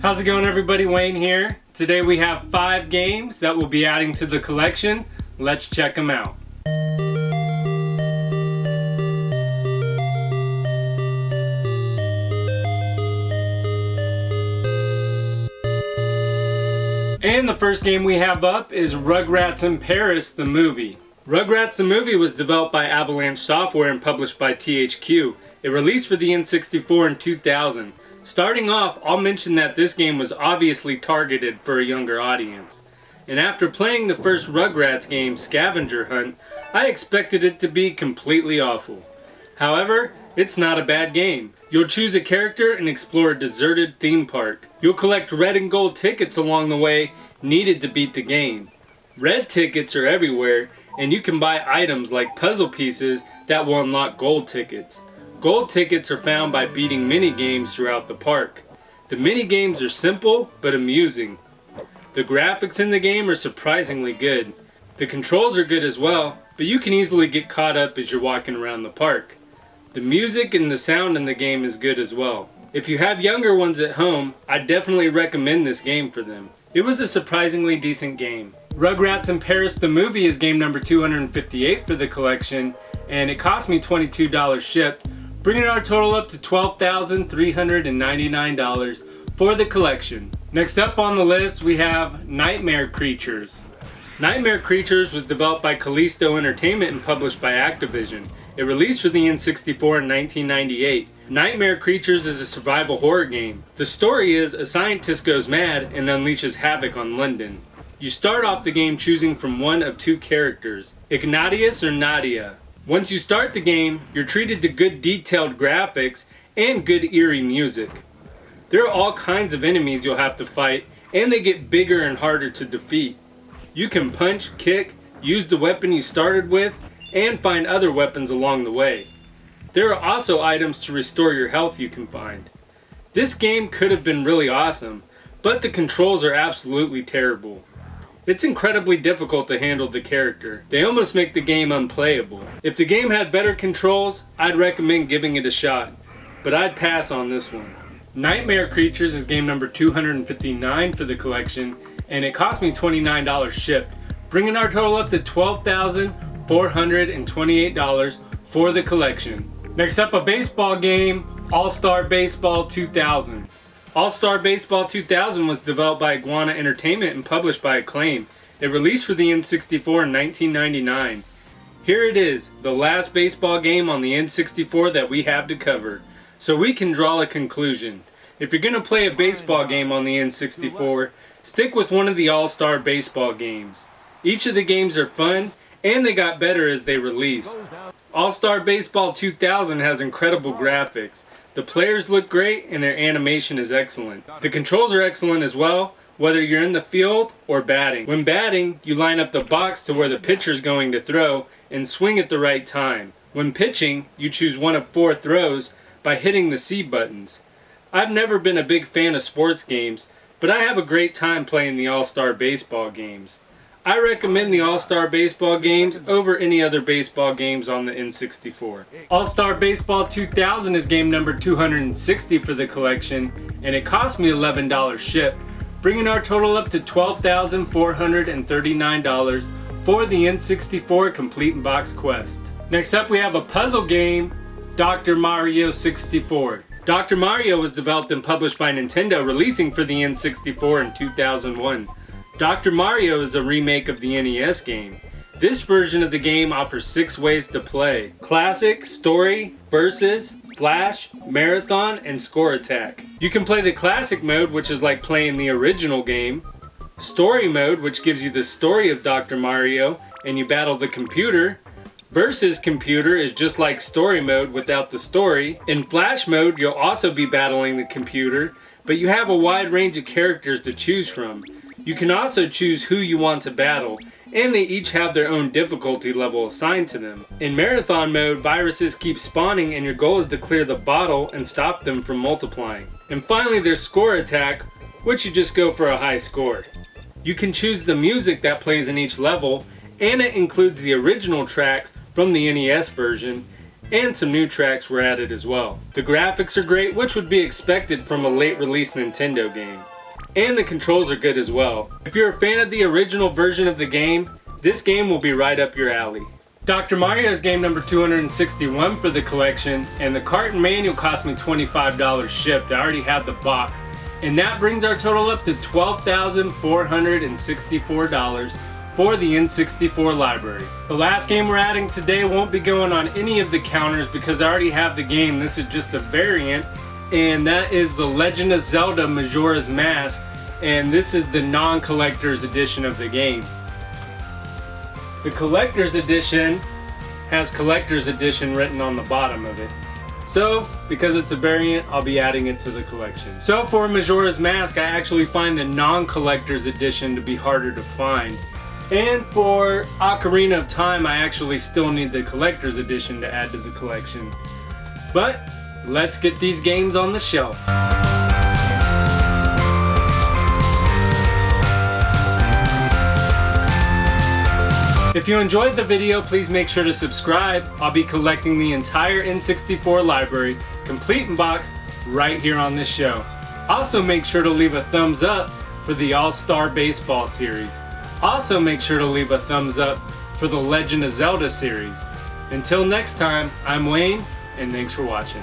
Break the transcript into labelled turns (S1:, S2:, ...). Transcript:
S1: How's it going, everybody? Wayne here. Today we have 5 games that we'll be adding to the collection. Let's check them out. And the first game we have up is Rugrats in Paris, the movie. Rugrats the movie was developed by Avalanche Software and published by THQ. It released for the N64 in 2000. Starting off, I'll mention that this game was obviously targeted for a younger audience. And after playing the first Rugrats game, Scavenger Hunt, I expected it to be completely awful. However, it's not a bad game. You'll choose a character and explore a deserted theme park. You'll collect red and gold tickets along the way needed to beat the game. Red tickets are everywhere, and you can buy items like puzzle pieces that will unlock gold tickets. Gold tickets are found by beating mini-games throughout the park. The mini-games are simple but amusing. The graphics in the game are surprisingly good. The controls are good as well, but you can easily get caught up as you're walking around the park. The music and the sound in the game is good as well. If you have younger ones at home, I definitely recommend this game for them. It was a surprisingly decent game. Rugrats in Paris the movie is game number 258 for the collection, and it cost me $22 shipped, bringing our total up to $12,399 for the collection. Next up on the list we have Nightmare Creatures. Nightmare Creatures was developed by Callisto Entertainment and published by Activision. It released for the N64 in 1998. Nightmare Creatures is a survival horror game. The story is a scientist goes mad and unleashes havoc on London. You start off the game choosing from one of 2 characters, Ignatius or Nadia. Once you start the game, you're treated to good detailed graphics and good eerie music. There are all kinds of enemies you'll have to fight, and they get bigger and harder to defeat. You can punch, kick, use the weapon you started with, and find other weapons along the way. There are also items to restore your health you can find. This game could have been really awesome, but the controls are absolutely terrible. It's incredibly difficult to handle the character. They almost make the game unplayable. If the game had better controls, I'd recommend giving it a shot, but I'd pass on this one. Nightmare Creatures is game number 259 for the collection, and it cost me $29 shipped, bringing our total up to $12,428 for the collection. Next up, a baseball game, All-Star Baseball 2000. All-Star Baseball 2000 was developed by Iguana Entertainment and published by Acclaim. It released for the N64 in 1999. Here it is, the last baseball game on the N64 that we have to cover, so we can draw a conclusion. If you're going to play a baseball game on the N64, stick with one of the All-Star Baseball games. Each of the games are fun, and they got better as they released. All-Star Baseball 2000 has incredible graphics. The players look great and their animation is excellent. The controls are excellent as well, whether you're in the field or batting. When batting, you line up the box to where the pitcher is going to throw and swing at the right time. When pitching, you choose one of 4 throws by hitting the C buttons. I've never been a big fan of sports games, but I have a great time playing the All-Star Baseball games. I recommend the All-Star Baseball games over any other baseball games on the N64. All-Star Baseball 2000 is game number 260 for the collection, and it cost me $11 shipped, bringing our total up to $12,439 for the N64 Complete Box Quest. Next up we have a puzzle game, Dr. Mario 64. Dr. Mario was developed and published by Nintendo, releasing for the N64 in 2001. Dr. Mario is a remake of the NES game. This version of the game offers 6 ways to play: Classic, Story, Versus, Flash, Marathon, and Score Attack. You can play the Classic mode, which is like playing the original game. Story mode, which gives you the story of Dr. Mario, and you battle the computer. Versus computer is just like story mode without the story. In Flash mode, you'll also be battling the computer, but you have a wide range of characters to choose from. You can also choose who you want to battle, and they each have their own difficulty level assigned to them. In Marathon mode, viruses keep spawning and your goal is to clear the bottle and stop them from multiplying. And finally there's Score Attack, which you just go for a high score. You can choose the music that plays in each level, and it includes the original tracks from the NES version, and some new tracks were added as well. The graphics are great, which would be expected from a late release Nintendo game. and the controls are good as well. If you're a fan of the original version of the game, this game will be right up your alley. Dr. Mario is game number 261 for the collection, and the carton manual cost me $25 shipped. I already had the box, and that brings our total up to $12,464 for the N64 library. The last game we're adding today won't be going on any of the counters because I already have the game. This is just a variant, and that is The Legend of Zelda Majora's Mask, and this is the non-collector's edition of the game. The collector's edition has collector's edition written on the bottom of it. So, because it's a variant, I'll be adding it to the collection. So for Majora's Mask, I actually find the non-collector's edition to be harder to find. And for Ocarina of Time, I actually still need the collector's edition to add to the collection. But, let's get these games on the shelf. If you enjoyed the video, please make sure to subscribe. I'll be collecting the entire N64 library, complete in box, right here on this show. Also make sure to leave a thumbs up for the All-Star Baseball series. Also make sure to leave a thumbs up for the Legend of Zelda series. Until next time, I'm Wayne, and thanks for watching.